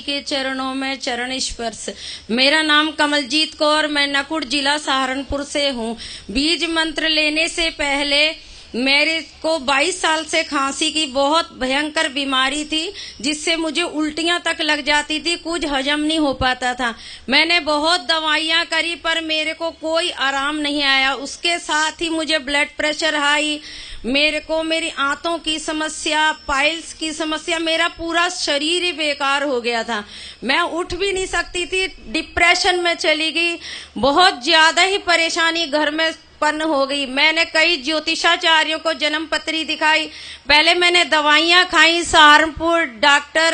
के चरणों में चरण स्पर्श। मेरा नाम कमलजीत कौर, मैं नकुड़ जिला सहारनपुर से हूँ। बीज मंत्र लेने से पहले मेरे को 22 साल से खांसी की बहुत भयंकर बीमारी थी, जिससे मुझे उल्टियां तक लग जाती थी, कुछ हजम नहीं हो पाता था। मैंने बहुत दवाइयां करी पर मेरे को कोई आराम नहीं आया। उसके साथ ही मुझे ब्लड प्रेशर हाई, मेरे को मेरी आंतों की समस्या, पाइल्स की समस्या, मेरा पूरा शरीर ही बेकार हो गया था। मैं उठ भी नहीं सकती थी, डिप्रेशन में चली गई। बहुत ज्यादा ही परेशानी घर में उत्पन्न हो गई। मैंने कई ज्योतिषाचार्यों को जन्म पत्री दिखाई। पहले मैंने दवाइयां खाई। सहारनपुर डॉक्टर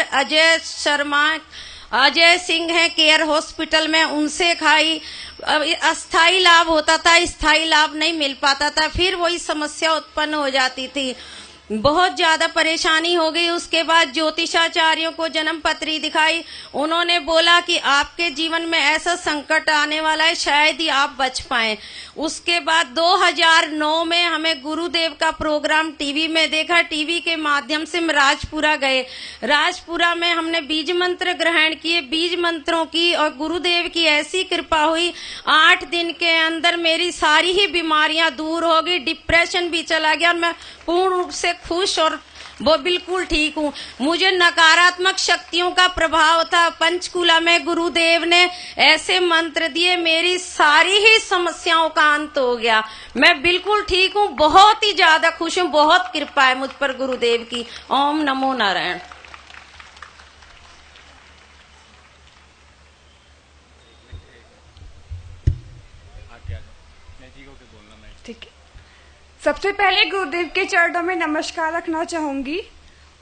अजय सिंह है केयर हॉस्पिटल में, उनसे खाई। अस्थाई लाभ होता था, स्थायी लाभ नहीं मिल पाता था, फिर वही समस्या उत्पन्न हो जाती थी। बहुत ज्यादा परेशानी हो गई। उसके बाद ज्योतिषाचार्यों को जन्म पत्री दिखाई। उन्होंने बोला कि आपके जीवन में ऐसा संकट आने वाला है, शायद ही आप बच पाए। उसके बाद 2009 में हमें गुरुदेव का प्रोग्राम टीवी में देखा। टीवी के माध्यम से हम राजपुरा गए। राजपुरा में हमने बीज मंत्र ग्रहण किए। बीज मंत्रों की और गुरुदेव की ऐसी कृपा हुई, 8 दिन के अंदर मेरी सारी ही बीमारियां दूर हो गई, डिप्रेशन भी चला गया और मैं पूर्ण रूप से खुश और वो बिल्कुल ठीक हूँ। मुझे नकारात्मक शक्तियों का प्रभाव था। पंचकूला में गुरुदेव ने ऐसे मंत्र दिए, मेरी सारी ही समस्याओं का अंत हो गया। मैं बिल्कुल ठीक हूँ, बहुत ही ज्यादा खुश हूँ। बहुत कृपा है मुझ पर गुरुदेव की। ओम नमो नारायण। ठीक है, सबसे पहले गुरुदेव के चरणों में नमस्कार रखना चाहूंगी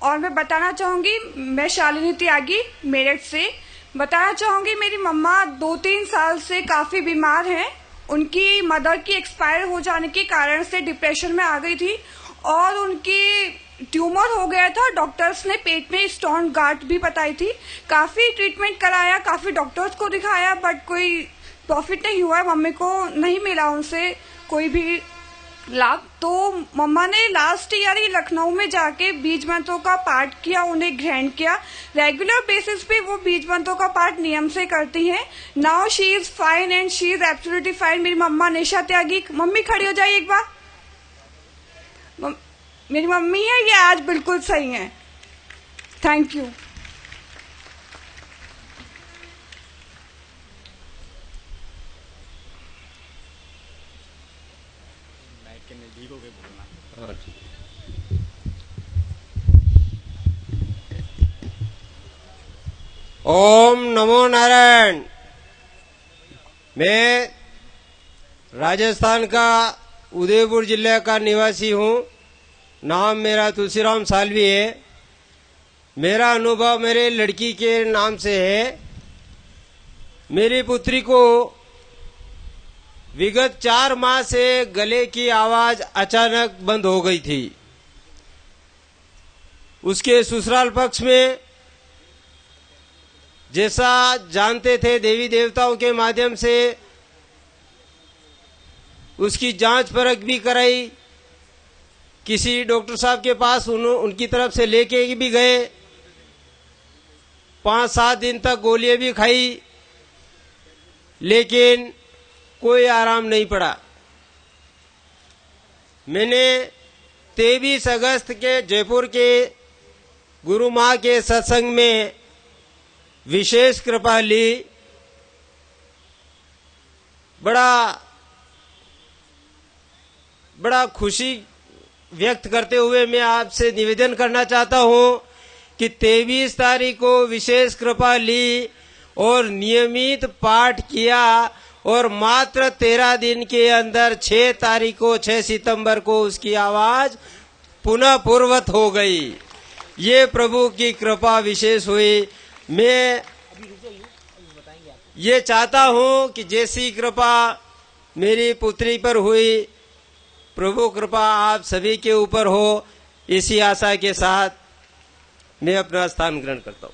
और मैं बताना चाहूंगी, मैं शालिनी त्यागी मेरठ से बताना चाहूंगी। मेरी मम्मा 2-3 साल से काफी बीमार हैं। उनकी मदर की एक्सपायर हो जाने के कारण से डिप्रेशन में आ गई थी और उनकी ट्यूमर हो गया था। डॉक्टर्स ने पेट में स्टोन गांठ भी बताई थी। काफी ट्रीटमेंट कराया, काफी डॉक्टर्स को दिखाया, बट कोई प्रॉफिट नहीं हुआ। मम्मी को नहीं मिला उनसे कोई भी लाभ। तो मम्मा ने लास्ट ईयर ही लखनऊ में जाके बीज मंत्रों का पाठ किया, उन्हें ग्रहण किया। रेगुलर बेसिस पे वो बीज मंत्रों का पाठ नियम से करती हैं। Now she is fine and she is absolutely fine. मेरी मम्मा निशा त्यागी, मम्मी खड़ी हो जाइए एक बार। मेरी मम्मी है, ये आज बिल्कुल सही है। Thank you. ओम नमो नारायण। मैं राजस्थान का उदयपुर जिले का निवासी हूँ। नाम मेरा तुलसीराम सालवी है। मेरा अनुभव मेरे लड़की के नाम से है। मेरी पुत्री को विगत 4 माह से गले की आवाज अचानक बंद हो गई थी। उसके ससुराल पक्ष में जैसा जानते थे, देवी देवताओं के माध्यम से उसकी जांच परख भी कराई। किसी डॉक्टर साहब के पास उनकी तरफ से लेके भी गए। 5-7 दिन तक गोलियां भी खाई, लेकिन कोई आराम नहीं पड़ा। मैंने 23 अगस्त के जयपुर के गुरु माँ के सत्संग में विशेष कृपा ली। बड़ा खुशी व्यक्त करते हुए मैं आपसे निवेदन करना चाहता हूं कि 23 तारीख को विशेष कृपा ली और नियमित पाठ किया और मात्र 13 दिन के अंदर 6 तारीख को 6 सितंबर को उसकी आवाज पुनः पूर्वत हो गई। ये प्रभु की कृपा विशेष हुई। मैं ये चाहता हूं कि जैसी कृपा मेरी पुत्री पर हुई, प्रभु कृपा आप सभी के ऊपर हो। इसी आशा के साथ मैं अपना स्थान ग्रहण करता हूं।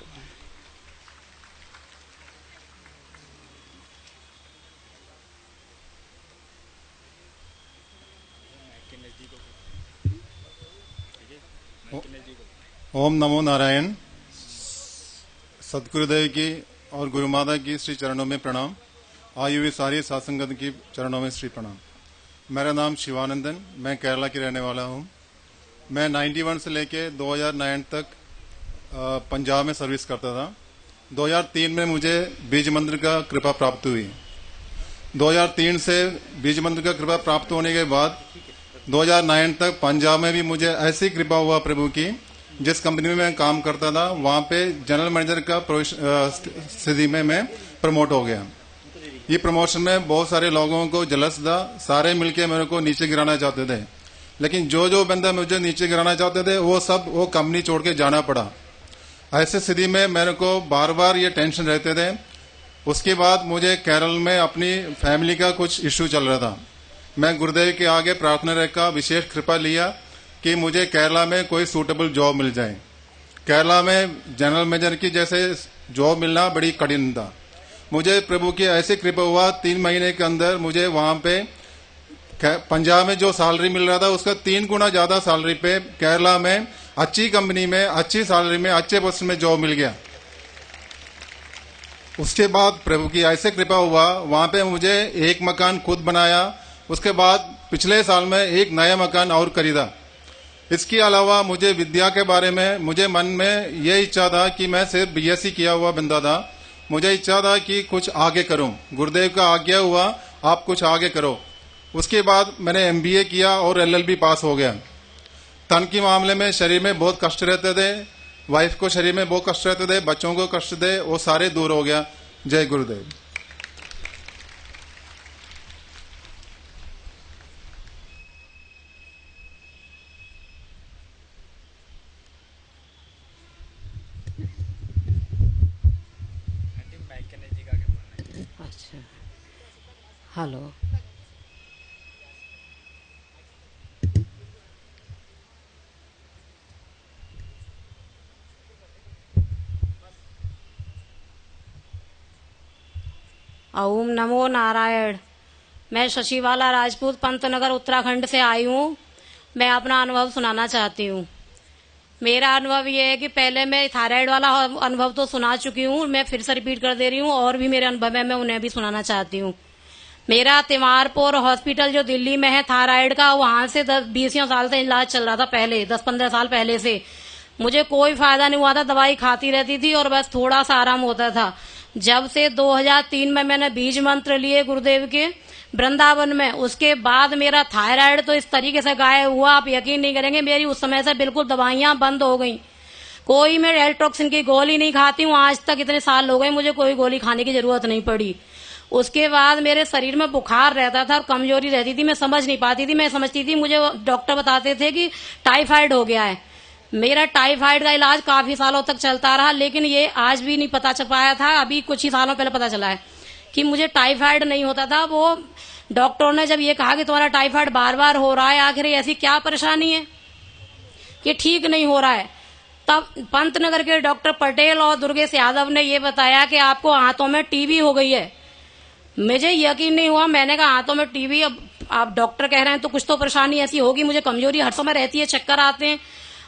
ओम नमो नारायण। सतगुरुदेव की और गुरु माता की श्री चरणों में प्रणाम। आई हुई सारी सत्संगत की चरणों में श्री प्रणाम। मेरा नाम शिवानंदन, मैं केरला की रहने वाला हूँ। मैं 91 से लेके 2009 तक पंजाब में सर्विस करता था। 2003 में मुझे बीज मंदिर का कृपा प्राप्त हुई। 2003 से बीज मंदिर का कृपा प्राप्त होने के बाद 2009 तक पंजाब में भी मुझे ऐसी कृपा हुआ प्रभु की, जिस कंपनी में मैं काम करता था वहां पे जनरल मैनेजर का स्थिति में मैं प्रमोट हो गया। ये प्रमोशन में बहुत सारे लोगों को जलस था, सारे मिलके मेरे को नीचे गिराना चाहते थे, लेकिन जो बंदा मुझे नीचे गिराना चाहते थे वो कंपनी छोड़ के जाना पड़ा। ऐसे स्थिति में मेरे को बार बार ये टेंशन रहते थे। उसके बाद मुझे केरल में अपनी फैमिली का कुछ इश्यू चल रहा था। मैं गुरुदेव के आगे प्रार्थना रखा, विशेष कृपा लिया कि मुझे केरला में कोई सूटेबल जॉब मिल जाए। केरला में जनरल मैनेजर की जैसे जॉब मिलना बड़ी कठिन था। मुझे प्रभु की ऐसी कृपा हुआ, 3 महीने के अंदर मुझे वहां पे पंजाब में जो सैलरी मिल रहा था उसका 3 गुना ज्यादा सैलरी पे केरला में अच्छी कंपनी में अच्छी सैलरी में अच्छे पोस्ट में जॉब मिल गया। उसके बाद प्रभु की ऐसे कृपा हुआ, वहां पे मुझे एक मकान खुद बनाया। उसके बाद पिछले साल में एक नया मकान और खरीदा। इसके अलावा मुझे विद्या के बारे में मुझे मन में ये इच्छा था कि मैं सिर्फ बीएससी किया हुआ बंदा था। मुझे इच्छा था कि कुछ आगे करूं। गुरुदेव का आज्ञा हुआ, आप कुछ आगे करो। उसके बाद मैंने एमबीए किया और एलएलबी पास हो गया। तन के मामले में शरीर में बहुत कष्ट रहते थे, वाइफ को शरीर में बहुत कष्ट रहते थे, बच्चों को कष्ट थे, वो सारे दूर हो गया। जय गुरुदेव। अच्छा, हेलो। ओम नमो नारायण। मैं शशिबाला राजपूत पंतनगर उत्तराखंड से आई हूँ। मैं अपना अनुभव सुनाना चाहती हूँ। मेरा अनुभव ये है कि पहले मैं थायराइड वाला अनुभव तो सुना चुकी हूँ, मैं फिर से रिपीट कर दे रही हूँ। और भी मेरे अनुभव है, मैं उन्हें भी सुनाना चाहती हूँ। मेरा तिमारपुर हॉस्पिटल जो दिल्ली में है थायराइड का, वहां से 20 साल से इलाज चल रहा था। पहले 10-15 साल पहले से मुझे कोई फायदा नहीं हुआ था। दवाई खाती रहती थी और बस थोड़ा सा आराम होता था। जब से 2003 में मैंने बीज मंत्र लिए गुरुदेव के वृंदावन में, उसके बाद मेरा थायराइड तो इस तरीके से गायब हुआ, आप यकीन नहीं करेंगे। मेरी उस समय से बिल्कुल दवाइयां बंद हो गई। कोई मैं एल्ट्रोक्सिन की गोली नहीं खाती हूँ आज तक। इतने साल हो गए, मुझे कोई गोली खाने की जरूरत नहीं पड़ी। उसके बाद मेरे शरीर में बुखार रहता था और कमजोरी रहती थी। मैं समझ नहीं पाती थी। मैं समझती थी, मुझे डॉक्टर बताते थे कि टाइफाइड हो गया है। मेरा टाइफाइड का इलाज काफी सालों तक चलता रहा, लेकिन ये आज भी नहीं पता चल पाया था। अभी कुछ ही सालों पहले पता चला है कि मुझे टाइफाइड नहीं होता था। वो डॉक्टरों ने जब ये कहा कि तुम्हारा टाइफाइड बार बार हो रहा है, आखिर ऐसी क्या परेशानी है कि ठीक नहीं हो रहा है, तब पंतनगर के डॉक्टर पटेल और दुर्गेश यादव ने ये बताया कि आपको हाथों में टीबी हो गई है। मुझे यकीन नहीं हुआ। मैंने कहा हाथों में टीबी, अब आप डॉक्टर कह रहे हैं तो कुछ तो परेशानी ऐसी होगी। मुझे कमजोरी हर समय रहती है, चक्कर आते हैं।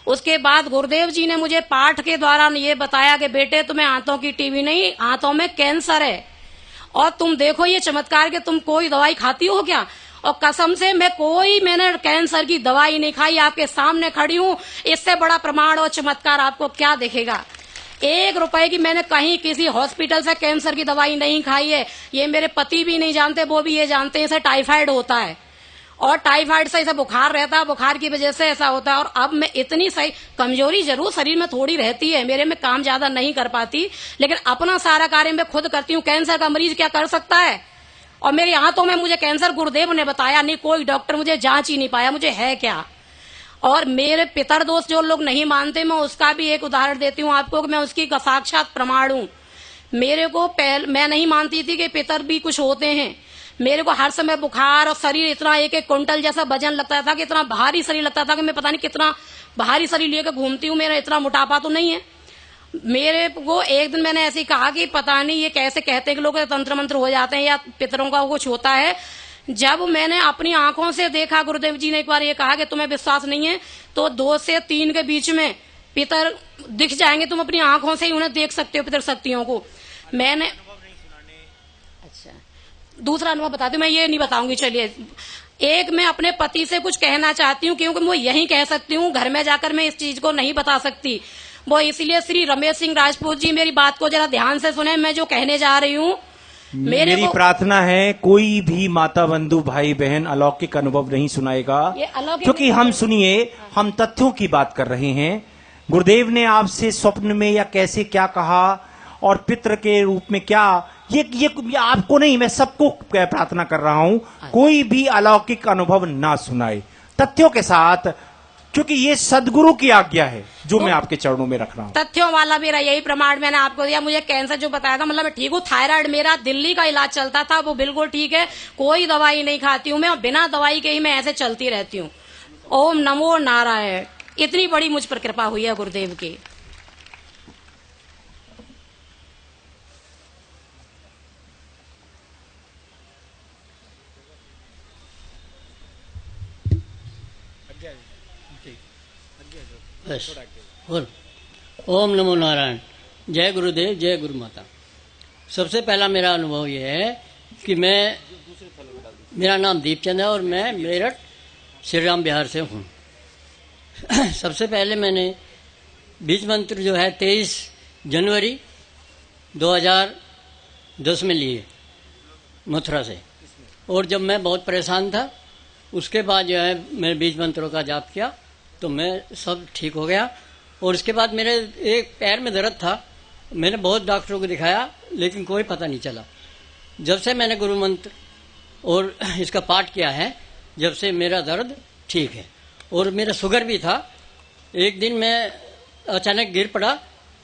उसके बाद गुरुदेव जी ने मुझे पाठ के द्वारा ये बताया कि बेटे तुम्हें हाथों की टीबी नहीं, हाथों में कैंसर है। और तुम देखो ये चमत्कार कि तुम कोई दवाई खाती हो क्या? और कसम से मैंने कैंसर की दवाई नहीं खाई। आपके सामने खड़ी हूँ, इससे बड़ा प्रमाण और चमत्कार आपको क्या दिखेगा। 1 रुपए की मैंने कहीं किसी हॉस्पिटल से कैंसर की दवाई नहीं खाई है। ये मेरे पति भी नहीं जानते, वो भी ये जानते हैं इसे टाइफाइड होता है और टाइफाइड से ऐसा बुखार रहता है, बुखार की वजह से ऐसा होता है। और अब मैं इतनी सही, कमजोरी जरूर शरीर में थोड़ी रहती है, मेरे में काम ज्यादा नहीं कर पाती, लेकिन अपना सारा कार्य मैं खुद करती हूँ। कैंसर का मरीज क्या कर सकता है? और मेरे हाथों में मुझे कैंसर गुरुदेव ने बताया नहीं, कोई डॉक्टर मुझे जांच ही नहीं पाया मुझे है क्या। और मेरे पितर दोस्त जो लोग नहीं मानते, मैं उसका भी एक उदाहरण देती हूँ आपको कि मैं उसकी साक्षात प्रमाण हूँ। मेरे को मैं नहीं मानती थी कि पितर भी कुछ होते हैं। मेरे को हर समय बुखार और शरीर इतना 1-1 क्विंटल जैसा वजन लगता था कि इतना भारी शरीर लगता था कि मैं पता नहीं कितना भारी शरीर लेकर घूमती हूँ। मेरा इतना मोटापा तो नहीं है। मेरे को एक दिन मैंने ऐसे ही कहा कि पता नहीं ये कैसे कहते हैं कि लोग तंत्र मंत्र हो जाते हैं या पितरों का कुछ होता है। जब मैंने अपनी आंखों से देखा, गुरुदेव जी ने एक बार ये कहा कि तुम्हें विश्वास नहीं है तो 2 से 3 के बीच में पितर दिख जाएंगे, तुम अपनी आंखों से ही उन्हें देख सकते हो पितर शक्तियों को। मैंने अच्छा दूसरा अनुभव बताती हूँ, मैं ये नहीं बताऊंगी। चलिए, एक मैं अपने पति से कुछ कहना चाहती हूँ, क्योंकि वो यही कह सकती हूँ, घर में जाकर मैं इस चीज को नहीं बता सकती। वो इसलिए श्री रमेश सिंह राजपूत जी मेरी बात को जरा ध्यान से सुने, मैं जो कहने जा रही हूँ। मेरी प्रार्थना है कोई भी माता बंधु भाई बहन अलौकिक अनुभव नहीं सुनाएगा, क्योंकि हम सुनिए, हम तथ्यों की बात कर रहे हैं। गुरुदेव ने आपसे स्वप्न में या कैसे क्या कहा और पितृ के रूप में क्या, ये आपको नहीं, मैं सबको प्रार्थना कर रहा हूं, कोई भी अलौकिक अनुभव ना सुनाए, तथ्यों के साथ, क्योंकि ये सदगुरु की आज्ञा है जो मैं आपके चरणों में रख रहा हूँ। तथ्यों वाला मेरा यही प्रमाण मैंने आपको दिया। मुझे कैंसर जो बताया था, मतलब मैं ठीक हूँ। थायराइड मेरा दिल्ली का इलाज चलता था, वो बिल्कुल ठीक है, कोई दवाई नहीं खाती हूँ मैं, बिना दवाई के ही मैं ऐसे चलती रहती हूँ। ओम नमो नारायण। इतनी बड़ी मुझ पर कृपा हुई है गुरुदेव की। बस बोल। ओम नमो नारायण। जय गुरुदेव, जय गुरु माता। सबसे पहला मेरा अनुभव यह है कि मेरा नाम दीपचंद है और मैं मेरठ श्री राम बिहार से हूँ। सबसे पहले मैंने बीज मंत्र जो है 23 जनवरी 2010 में लिए मथुरा से, और जब मैं बहुत परेशान था उसके बाद जो है मैं बीज मंत्रों का जाप किया तो मैं सब ठीक हो गया। और उसके बाद मेरे एक पैर में दर्द था, मैंने बहुत डॉक्टरों को दिखाया लेकिन कोई पता नहीं चला। जब से मैंने गुरु मंत्र और इसका पाठ किया है, जब से मेरा दर्द ठीक है। और मेरा शुगर भी था, एक दिन मैं अचानक गिर पड़ा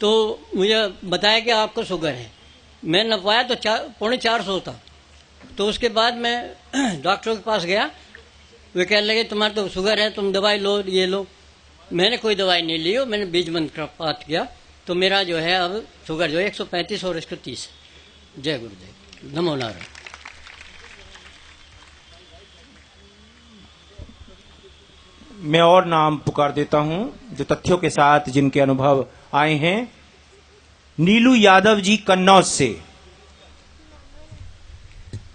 तो मुझे बताया कि आपको शुगर है। मैं नपाया तो 450 था। तो उसके बाद मैं डॉक्टरों के पास गया, वे कहने लगे तुम्हारा तो शुगर है, तुम दवाई लो, ये लो। मैंने कोई दवाई नहीं ली, मैंने बीज मंत्र का पाठ किया तो मेरा जो है अब शुगर जो है 135 और 130। जय गुरुदेव, नमो नारायण। मैं और नाम पुकार देता हूं जो तथ्यों के साथ जिनके अनुभव आए हैं। नीलू यादव जी कन्नौज से,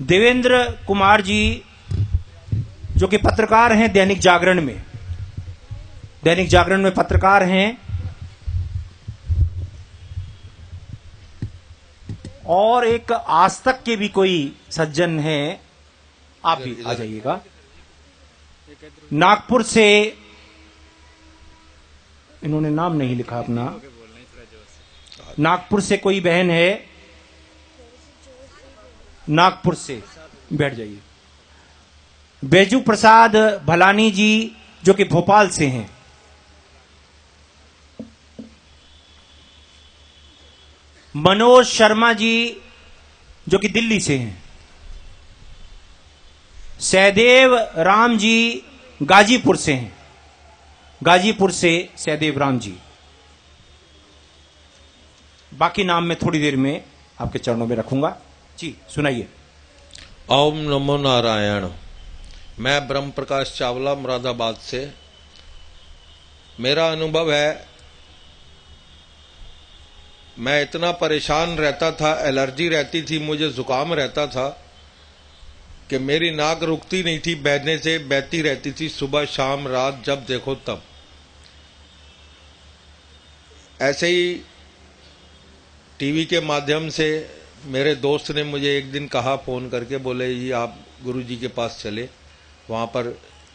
देवेंद्र कुमार जी जो कि पत्रकार हैं दैनिक जागरण में पत्रकार हैं, और एक आज तक के भी कोई सज्जन हैं, आप भी आ जाइएगा। नागपुर से, इन्होंने नाम नहीं लिखा अपना, नागपुर से कोई बहन है, नागपुर से, बैठ जाइए। बैजू प्रसाद भलानी जी जो कि भोपाल से हैं। मनोज शर्मा जी जो कि दिल्ली से हैं। सहदेव राम जी गाजीपुर से हैं, गाजीपुर से सहदेव राम जी। बाकी नाम मैं थोड़ी देर में आपके चरणों में रखूंगा। जी सुनाइए। ओम नमो नारायण। मैं ब्रह्म प्रकाश चावला मुरादाबाद से। मेरा अनुभव है, मैं इतना परेशान रहता था, एलर्जी रहती थी, मुझे जुकाम रहता था कि मेरी नाक रुकती नहीं थी बहने से, बहती रहती थी सुबह शाम रात, जब देखो तब। ऐसे ही टीवी के माध्यम से मेरे दोस्त ने मुझे एक दिन कहा फोन करके, बोले जी आप गुरुजी के पास चले, वहां पर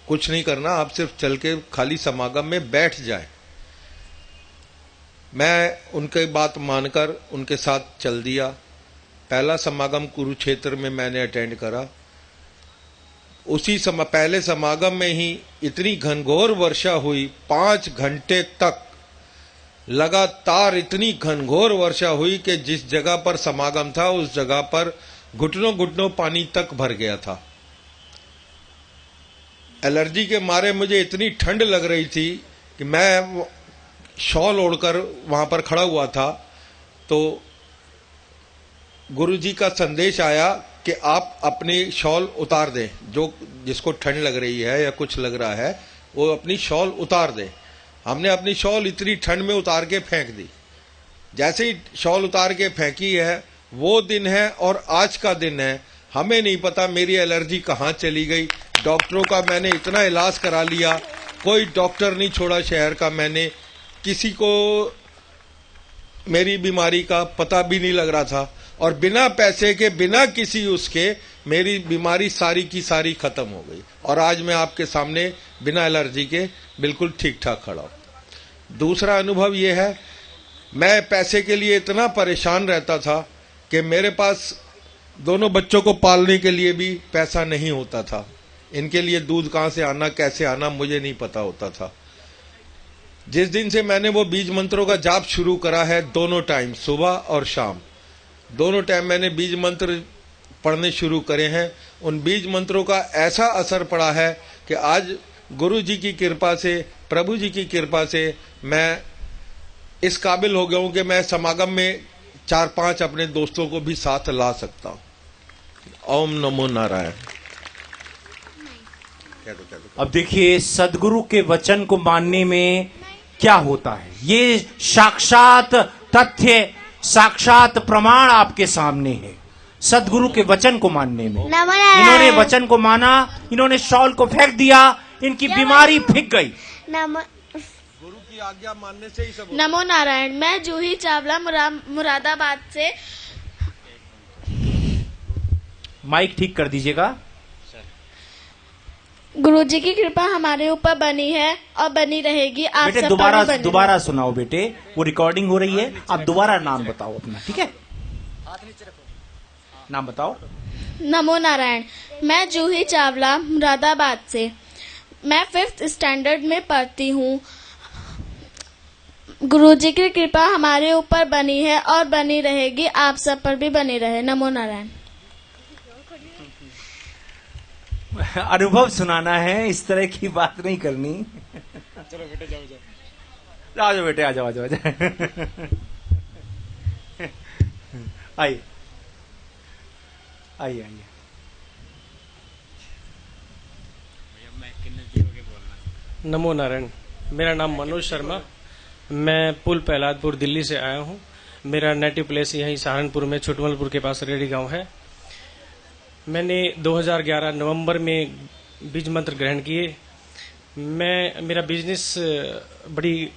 कुछ नहीं करना, आप सिर्फ चल के खाली समागम में बैठ जाए। मैं उनकी बात मानकर उनके साथ चल दिया। पहला समागम कुरुक्षेत्र में मैंने अटेंड करा। उसी पहले समागम में ही इतनी घनघोर वर्षा हुई, 5 घंटे तक लगातार इतनी घनघोर वर्षा हुई कि जिस जगह पर समागम था उस जगह पर घुटनों घुटनों पानी तक भर गया था। एलर्जी के मारे मुझे इतनी ठंड लग रही थी कि मैं शॉल ओढ़कर वहां पर खड़ा हुआ था। तो गुरुजी का संदेश आया कि आप अपनी शॉल उतार दें, जो जिसको ठंड लग रही है या कुछ लग रहा है वो अपनी शॉल उतार दें। हमने अपनी शॉल इतनी ठंड में उतार के फेंक दी। जैसे ही शॉल उतार के फेंकी है, वो दिन है और आज का दिन है, हमें नहीं पता मेरी एलर्जी कहाँ चली गई। डॉक्टरों का मैंने इतना इलाज करा लिया, कोई डॉक्टर नहीं छोड़ा शहर का, मैंने किसी को मेरी बीमारी का पता भी नहीं लग रहा था, और बिना पैसे के, बिना किसी उसके, मेरी बीमारी सारी की सारी खत्म हो गई, और आज मैं आपके सामने बिना एलर्जी के बिल्कुल ठीक ठाक खड़ा हूं। दूसरा अनुभव यह है, मैं पैसे के लिए इतना परेशान रहता था कि मेरे पास दोनों बच्चों को पालने के लिए भी पैसा नहीं होता था। इनके लिए दूध कहां से आना, कैसे आना, मुझे नहीं पता होता था। जिस दिन से मैंने वो बीज मंत्रों का जाप शुरू करा है, दोनों टाइम, सुबह और शाम, दोनों टाइम मैंने बीज मंत्र पढ़ने शुरू करे हैं, उन बीज मंत्रों का ऐसा असर पड़ा है कि आज गुरु जी की कृपा से, प्रभु जी की कृपा से मैं इस काबिल हो गया हूं कि मैं समागम में 4-5 अपने दोस्तों को भी साथ ला सकता हूं। ओम नमो नारायण। अब देखिए, सदगुरु के वचन को मानने में क्या होता है, ये साक्षात तथ्य, साक्षात प्रमाण आपके सामने है। सदगुरु के वचन को मानने में इन्होंने वचन को माना, इन्होंने शॉल को फेंक दिया, इनकी बीमारी फिक गई। गुरु की आज्ञा मानने से ही सब। नमो नारायण। मैं जूही चावला मुरादाबाद से। माइक ठीक कर दीजिएगा। गुरु जी की कृपा हमारे ऊपर बनी है और बनी रहेगी। आप बेटे सब दोबारा सुनाओ बेटे, वो रिकॉर्डिंग हो रही है। आप दोबारा नाम बताओ अपना, ठीक है? नाम बताओ। नमो नारायण। मैं जूही चावला मुरादाबाद से। मैं 5th स्टैंडर्ड में पढ़ती हूँ। गुरु जी की कृपा हमारे ऊपर बनी है और बनी रहेगी, आप सब पर भी बनी रहे। नमो नारायण। अनुभव सुनाना है, इस तरह की बात नहीं करनी। चलो बेटे जाओ आ जाओ बेटे, आ जाओ आइए आइए आइए। नमो नारायण। मेरा नाम मनोज शर्मा, मैं पुल प्रहलादपुर दिल्ली से आया हूँ। मेरा नेटिव प्लेस यहीं सहारनपुर में छुटमलपुर के पास रेडी गांव है। मैंने 2011 नवंबर में बीज मंत्र ग्रहण किए। मेरा बिजनेस बड़ी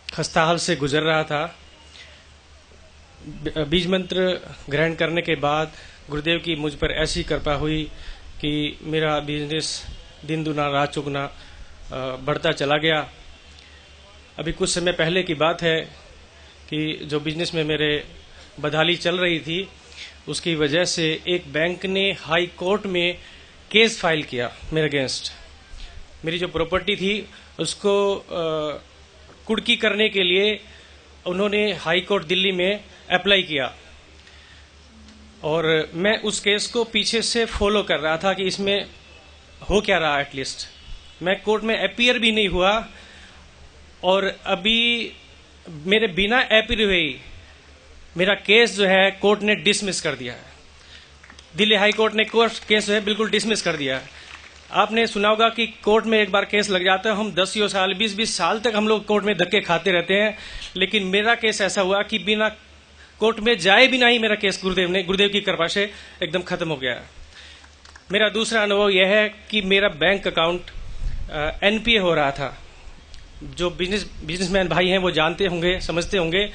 खस्ताहाल से गुजर रहा था। बीज मंत्र ग्रहण करने के बाद गुरुदेव की मुझ पर ऐसी कृपा हुई कि मेरा बिजनेस दिन दुना रात चौगुना बढ़ता चला गया। अभी कुछ समय पहले की बात है कि जो बिजनेस में मेरे बदहाली चल रही थी, उसकी वजह से एक बैंक ने हाई कोर्ट में केस फाइल किया मेरे अगेंस्ट। मेरी जो प्रॉपर्टी थी उसको कुर्की करने के लिए उन्होंने हाई कोर्ट दिल्ली में अप्लाई किया, और मैं उस केस को पीछे से फॉलो कर रहा था कि इसमें हो क्या रहा। एटलीस्ट मैं कोर्ट में अपीयर भी नहीं हुआ, और अभी मेरे बिना अपीयर हुए मेरा केस जो है कोर्ट ने डिसमिस कर दिया है। दिल्ली हाई कोर्ट ने केस जो है बिल्कुल डिसमिस कर दिया है। आपने सुना होगा कि कोर्ट में एक बार केस लग जाता है, हम 10 साल 20 साल तक हम लोग कोर्ट में धक्के खाते रहते हैं। लेकिन मेरा केस ऐसा हुआ कि बिना कोर्ट में जाए बिना ही मेरा केस गुरुदेव की कृपा से एकदम खत्म हो गया। मेरा दूसरा अनुभव यह है कि मेरा बैंक अकाउंट एनपीए हो रहा था। जो बिजनेसमैन भाई हैं वो जानते होंगे, समझते होंगे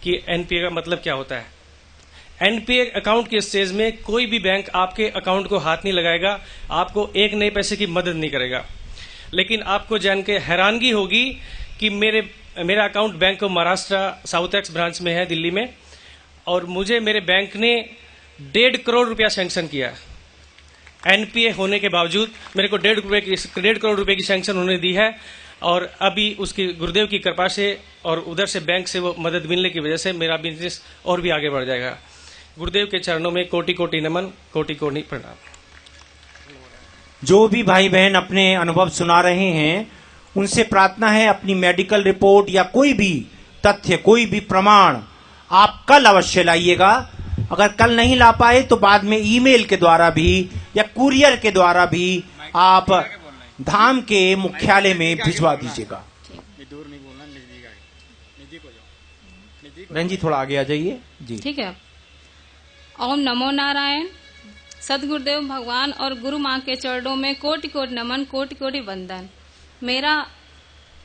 कि एनपीए का मतलब क्या होता है। एनपीए अकाउंट के स्टेज में कोई भी बैंक आपके अकाउंट को हाथ नहीं लगाएगा, आपको एक नए पैसे की मदद नहीं करेगा। लेकिन आपको जान के हैरानगी होगी कि मेरा account bank of Maharashtra south x branch में है दिल्ली में, और मुझे मेरे बैंक ने 1.5 करोड़ रुपया सैंक्शन किया। एनपीए होने के बावजूद मेरे को 1.5 करोड़ रुपए की सैंक्शन उन्होंने दी है, और अभी उसकी गुरुदेव की कृपा से और उधर से बैंक से वो मदद मिलने की वजह से मेरा बिजनेस और भी आगे बढ़ जाएगा। गुरुदेव के चरणों में कोटि कोटि नमन, कोटि कोटि प्रणाम। जो भी भाई बहन अपने अनुभव सुना रहे हैं, उनसे प्रार्थना है अपनी मेडिकल रिपोर्ट या कोई भी तथ्य, कोई भी प्रमाण आप कल अवश्य लाइएगा। अगर कल नहीं ला पाए तो बाद में ईमेल के द्वारा भी या कुरियर के द्वारा भी आप धाम के मुख्यालय में भिजवा दीजिएगा। बहन जी थोड़ा आगे आ जाइए जी। ठीक है। ओम नमो नारायण। सदगुरुदेव भगवान और गुरु माँ के चरणों में कोटि कोटि नमन, कोटि कोटि वंदन।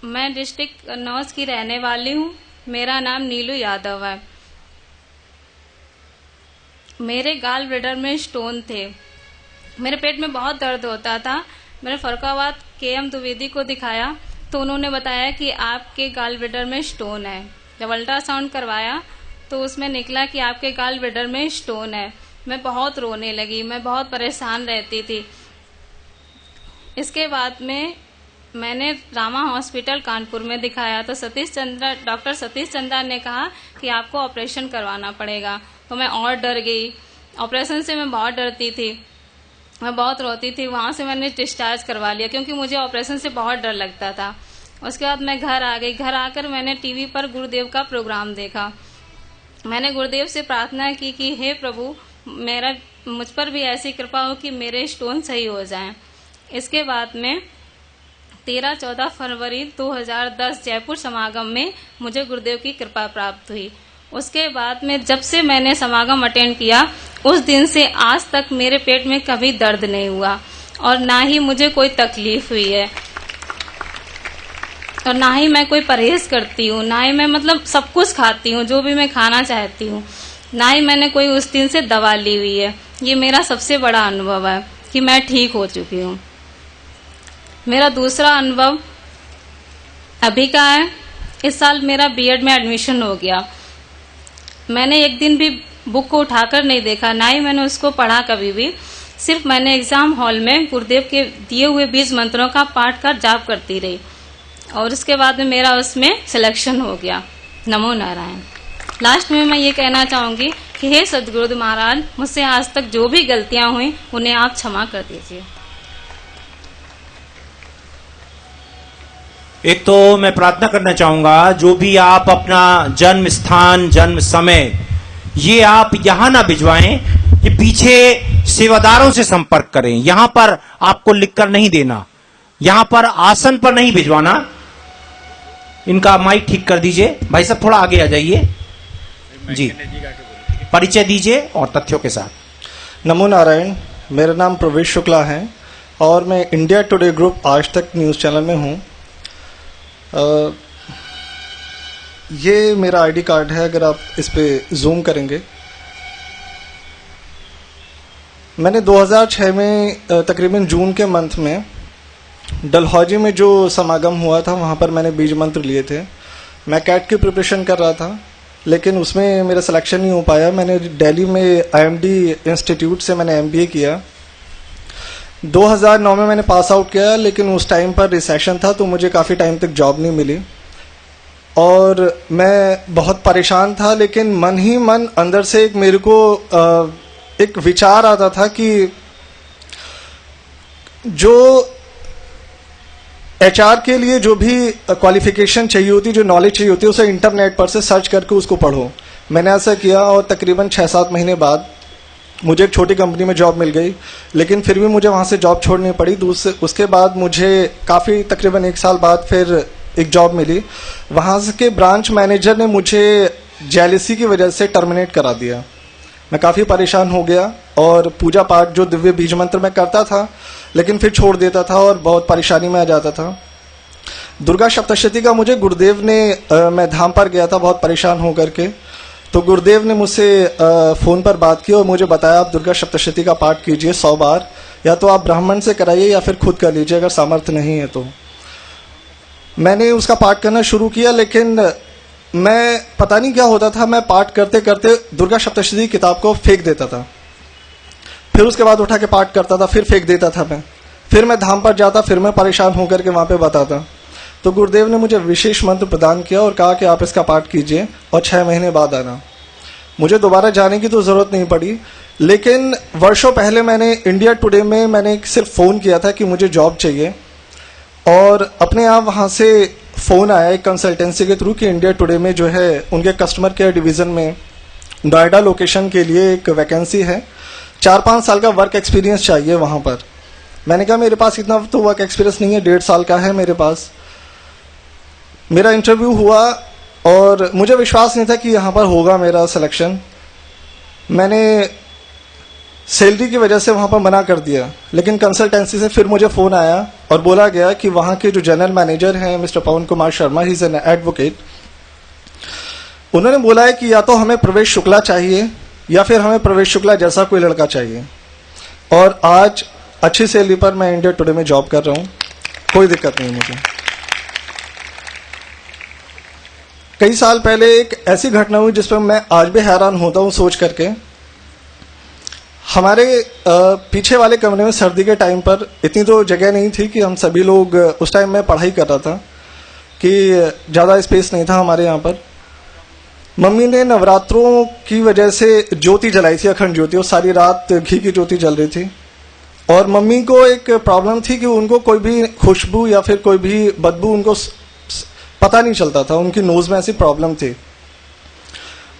मैं डिस्ट्रिक्ट कन्नौज की रहने वाली हूँ। मेरा नाम नीलू यादव है। मेरे गाल ब्लैडर में स्टोन थे। मेरे पेट में बहुत दर्द होता था। मैंने फरुखाबाद KM द्विवेदी को दिखाया तो उन्होंने बताया कि आपके गाल ब्लैडर में स्टोन है। जब अल्ट्रासाउंड करवाया तो उसमें निकला कि आपके गाल ब्लैडर में स्टोन है। मैं बहुत रोने लगी, मैं बहुत परेशान रहती थी। इसके बाद में मैंने रामा हॉस्पिटल कानपुर में दिखाया तो डॉक्टर सतीश चंद्रा ने कहा कि आपको ऑपरेशन करवाना पड़ेगा। तो मैं और डर गई। ऑपरेशन से मैं बहुत डरती थी, मैं बहुत रोती थी। वहाँ से मैंने डिस्चार्ज करवा लिया क्योंकि मुझे ऑपरेशन से बहुत डर लगता था। उसके बाद मैं घर आ गई। घर आकर मैंने टीवी पर गुरुदेव का प्रोग्राम देखा। मैंने गुरुदेव से प्रार्थना की कि हे प्रभु, मुझ पर भी ऐसी कृपा हो कि मेरे स्टोन सही हो जाएं। इसके बाद में 13-14 फरवरी 2010 जयपुर समागम में मुझे गुरुदेव की कृपा प्राप्त हुई। उसके बाद में जब से मैंने समागम अटेंड किया उस दिन से आज तक मेरे पेट में कभी दर्द नहीं हुआ और ना ही मुझे कोई तकलीफ हुई है और ना ही मैं कोई परहेज करती हूँ, ना ही मैं मतलब सब कुछ खाती हूँ जो भी मैं खाना चाहती हूँ, ना ही मैंने कोई उस दिन से दवा ली हुई है। ये मेरा सबसे बड़ा अनुभव है कि मैं ठीक हो चुकी हूँ। मेरा दूसरा अनुभव अभी का है। इस साल मेरा B.Ed में एडमिशन हो गया। मैंने एक दिन भी बुक को उठाकर नहीं देखा, ना ही मैंने उसको पढ़ा कभी भी। सिर्फ मैंने एग्जाम हॉल में गुरुदेव के दिए हुए 20 मंत्रों का पाठ कर जाप करती रही और उसके बाद में मेरा उसमें सिलेक्शन हो गया। नमो नारायण। लास्ट में मैं ये कहना चाहूंगी कि हे सदगुरु महाराज, मुझसे आज तक जो भी गलतियां हुई उन्हें आप क्षमा कर दीजिए। एक तो मैं प्रार्थना करना चाहूंगा, जो भी आप अपना जन्म स्थान, जन्म समय ये आप यहां ना भिजवाएं, ये पीछे सेवादारों से संपर्क करें। यहां पर आपको लिखकर नहीं देना, यहां पर आसन पर नहीं भिजवाना। इनका माइक ठीक कर दीजिए। भाई साहब थोड़ा आगे आ जाइए जी, परिचय दीजिए और तथ्यों के साथ। नमो नारायण। मेरा नाम प्रवेश शुक्ला है और मैं इंडिया टुडे ग्रुप आज तक न्यूज़ चैनल में हूँ। ये मेरा आईडी कार्ड है, अगर आप इस पे जूम करेंगे। मैंने 2006 में तकरीबन जून के मंथ में डलहौजी में जो समागम हुआ था वहाँ पर मैंने बीज मंत्र लिए थे। मैं कैट की प्रिपरेशन कर रहा था लेकिन उसमें मेरा सिलेक्शन नहीं हो पाया। मैंने दिल्ली में IMD इंस्टीट्यूट से मैंने MBA किया। 2009 में मैंने पास आउट किया लेकिन उस टाइम पर रिसेशन था तो मुझे काफ़ी टाइम तक जॉब नहीं मिली और मैं बहुत परेशान था। लेकिन मन ही मन अंदर से मेरे को एक विचार आता था कि जो HR के लिए जो भी क्वालिफिकेशन चाहिए होती, जो नॉलेज चाहिए होती है, उसे इंटरनेट पर से सर्च करके उसको पढ़ो। मैंने ऐसा किया और तकरीबन 6-7 महीने बाद मुझे एक छोटी कंपनी में जॉब मिल गई, लेकिन फिर भी मुझे वहाँ से जॉब छोड़नी पड़ी। उसके बाद मुझे काफ़ी तकरीबन 1 साल बाद फिर एक जॉब मिली। वहाँ के ब्रांच मैनेजर ने मुझे जेलसी की वजह से टर्मिनेट करा दिया। मैं काफ़ी परेशान हो गया और पूजा पाठ जो दिव्य बीज मंत्र मैं करता था लेकिन फिर छोड़ देता था और बहुत परेशानी में आ जाता था। दुर्गा सप्तशती का मुझे गुरुदेव ने मैं धाम पर गया था बहुत परेशान हो करके, तो गुरुदेव ने मुझसे फ़ोन पर बात की और मुझे बताया आप दुर्गा सप्तशती का पाठ कीजिए 100 बार, या तो आप ब्राह्मण से कराइए या फिर खुद कर लीजिए अगर सामर्थ्य नहीं है तो। मैंने उसका पाठ करना शुरू किया लेकिन मैं पता नहीं क्या होता था, मैं पाठ करते करते दुर्गा सप्तशती किताब को फेंक देता था, फिर उसके बाद उठा के पाठ करता था, फिर फेंक देता था मैं, फिर मैं धाम पर जाता, फिर मैं परेशान होकर के वहाँ पे बताता। तो गुरुदेव ने मुझे विशेष मंत्र प्रदान किया और कहा कि आप इसका पाठ कीजिए और 6 महीने बाद आना। मुझे दोबारा जाने की तो ज़रूरत नहीं पड़ी, लेकिन वर्षों पहले मैंने इंडिया टुडे में मैंने सिर्फ फ़ोन किया था कि मुझे जॉब चाहिए और अपने आप वहाँ से फ़ोन आया एक कंसल्टेंसी के थ्रू कि इंडिया टुडे में जो है उनके कस्टमर केयर डिवीज़न में नोएडा लोकेशन के लिए एक वैकेंसी है, 4-5 साल का वर्क एक्सपीरियंस चाहिए वहाँ पर। मैंने कहा मेरे पास इतना तो वर्क एक्सपीरियंस नहीं है, 1.5 साल का है मेरे पास। मेरा इंटरव्यू हुआ और मुझे विश्वास नहीं था कि यहाँ पर होगा मेरा सिलेक्शन। मैंने सैलरी की वजह से वहाँ पर मना कर दिया, लेकिन कंसल्टेंसी से फिर मुझे फ़ोन आया और बोला गया कि वहाँ के जो जनरल मैनेजर हैं mister Pawan Kumar Sharma, he is an advocate, उन्होंने बोला है कि या तो हमें प्रवेश शुक्ला चाहिए या फिर हमें प्रवेश शुक्ला जैसा कोई लड़का चाहिए। और आज अच्छी सैलरी पर मैं इंडिया टुडे में जॉब कर रहा हूँ, कोई दिक्कत नहीं मुझे। कई साल पहले एक ऐसी घटना हुई जिस पर मैं आज भी हैरान होता हूँ सोच करके। हमारे पीछे वाले कमरे में सर्दी के टाइम पर इतनी तो जगह नहीं थी कि हम सभी लोग, उस टाइम मैं पढ़ाई कर रहा था कि ज़्यादा स्पेस नहीं था हमारे यहाँ पर। मम्मी ने नवरात्रों की वजह से ज्योति जलाई थी, अखंड ज्योति, और सारी रात घी की ज्योति जल रही थी। और मम्मी को एक प्रॉब्लम थी कि उनको कोई भी खुशबू या फिर कोई भी बदबू उनको पता नहीं चलता था, उनकी नोज़ में ऐसी प्रॉब्लम थी।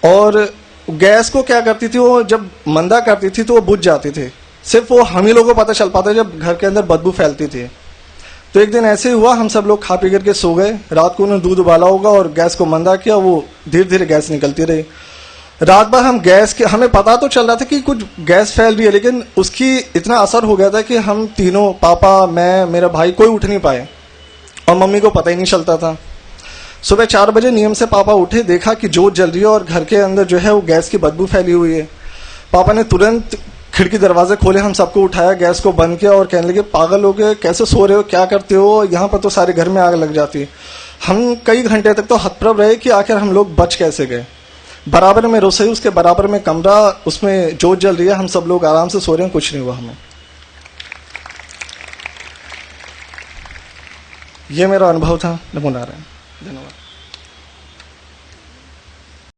और गैस को क्या करती थी, वो जब मंदा करती थी तो वो बुझ जाती थी, सिर्फ वो हम ही लोगों को पता चल पाता जब घर के अंदर बदबू फैलती थी। तो एक दिन ऐसे हुआ, हम सब लोग खा पी करके सो गए। रात को उन्होंने दूध उबाला होगा और गैस को मंदा किया, वो धीरे धीरे गैस निकलती रही। रात भर हम गैस के, हमें पता तो चल रहा था कि कुछ गैस फैल रही है, लेकिन उसकी इतना असर हो गया था कि हम तीनों, पापा, मैं, मेरा भाई, कोई उठ नहीं पाए और मम्मी को पता ही नहीं चलता था। सुबह 4 बजे नियम से पापा उठे, देखा कि जोत जल रही है और घर के अंदर जो है वो गैस की बदबू फैली हुई है। पापा ने तुरंत खिड़की दरवाजे खोले, हम सबको उठाया, गैस को बंद किया और कहने लगे पागल हो गए, कैसे सो रहे हो, क्या करते हो, यहाँ पर तो सारे घर में आग लग जाती। हम कई घंटे तक तो हतप्रभ रहे कि आखिर हम लोग बच कैसे गए। बराबर में रसोई, उसके बराबर में कमरा, उसमें जोत जल रही है, हम सब लोग आराम से सो रहे हैं, कुछ नहीं हुआ हमें। ये मेरा अनुभव था। नमो नारायण। धन्यवाद।